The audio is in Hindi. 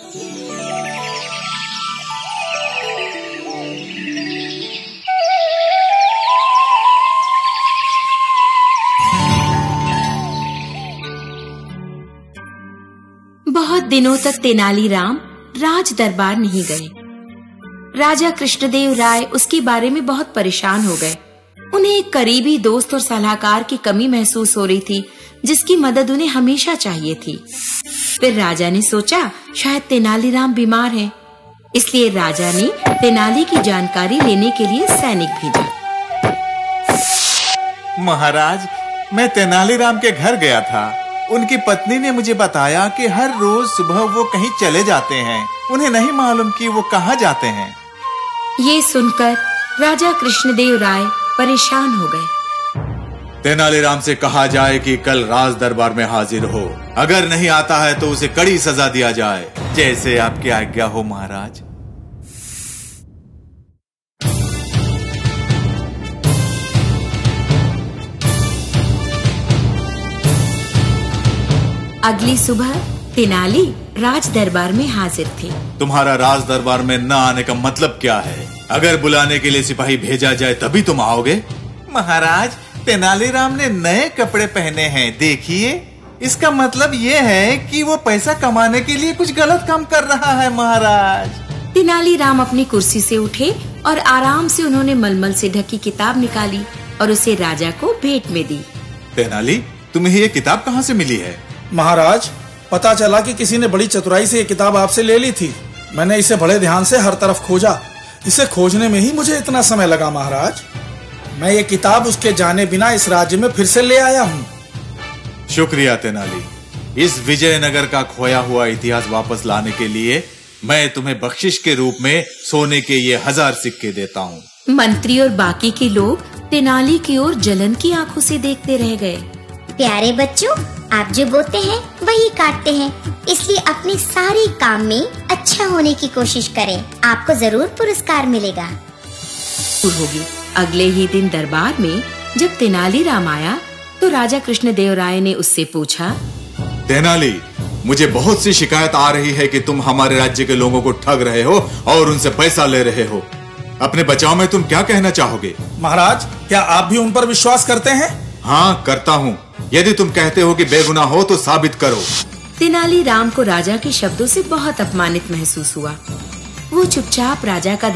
बहुत दिनों तक तेनालीराम राज दरबार नहीं गए। राजा कृष्णदेव राय उसके बारे में बहुत परेशान हो गए। उन्हें एक करीबी दोस्त और सलाहकार की कमी महसूस हो रही थी, जिसकी मदद उन्हें हमेशा चाहिए थी। फिर राजा ने सोचा शायद तेनालीराम बीमार है, इसलिए राजा ने तेनाली की जानकारी लेने के लिए सैनिक भेजा। महाराज, मैं तेनालीराम के घर गया था। उनकी पत्नी ने मुझे बताया कि हर रोज सुबह वो कहीं चले जाते हैं। उन्हें नहीं मालूम कि वो कहाँ जाते हैं। ये सुनकर राजा कृष्णदेव राय परेशान हो गए। तेनालीराम से कहा जाए कि कल राज दरबार में हाजिर हो। अगर नहीं आता है तो उसे कड़ी सजा दिया जाए। जैसे आपकी आज्ञा हो महाराज। अगली सुबह तेनाली राज दरबार में हाजिर थे। तुम्हारा राज दरबार में न आने का मतलब क्या है? अगर बुलाने के लिए सिपाही भेजा जाए तभी तुम आओगे? महाराज, तेनालीराम ने नए कपड़े पहने हैं, देखिए। इसका मतलब ये है कि वो पैसा कमाने के लिए कुछ गलत काम कर रहा है महाराज। तेनालीराम अपनी कुर्सी से उठे और आराम से उन्होंने मलमल से ढकी किताब निकाली और उसे राजा को भेंट में दी। तेनाली, तुम्हें ये किताब कहाँ से मिली है? महाराज, पता चला कि किसी ने बड़ी चतुराई से ये किताब आपसे ले ली थी। मैंने इसे बड़े ध्यान से हर तरफ खोजा। इसे खोजने में ही मुझे इतना समय लगा महाराज। मैं ये किताब उसके जाने बिना इस राज्य में फिर से ले आया हूँ। शुक्रिया तेनाली। इस विजयनगर का खोया हुआ इतिहास वापस लाने के लिए मैं तुम्हें बख्शिश के रूप में सोने के ये 1000 सिक्के देता हूँ। मंत्री और बाकी के लोग तेनाली की ओर जलन की आंखों से देखते रह गए। प्यारे बच्चों, आप जो बोते हैं वही काटते हैं, इसलिए अपने सारे काम में अच्छा होने की कोशिश करें। आपको जरूर पुरस्कार मिलेगा। होगी। अगले ही दिन दरबार में जब तेनालीराम आया तो राजा कृष्णदेव राय ने उससे पूछा, तेनाली, मुझे बहुत सी शिकायत आ रही है कि तुम हमारे राज्य के लोगों को ठग रहे हो और उनसे पैसा ले रहे हो। अपने बचाव में तुम क्या कहना चाहोगे? महाराज, क्या आप भी उन पर विश्वास करते हैं? हाँ, करता हूँ। यदि तुम कहते हो कि बेगुनाह हो तो साबित करो। तेनालीराम को राजा के शब्दों से बहुत अपमानित महसूस हुआ। वो चुपचाप राजा का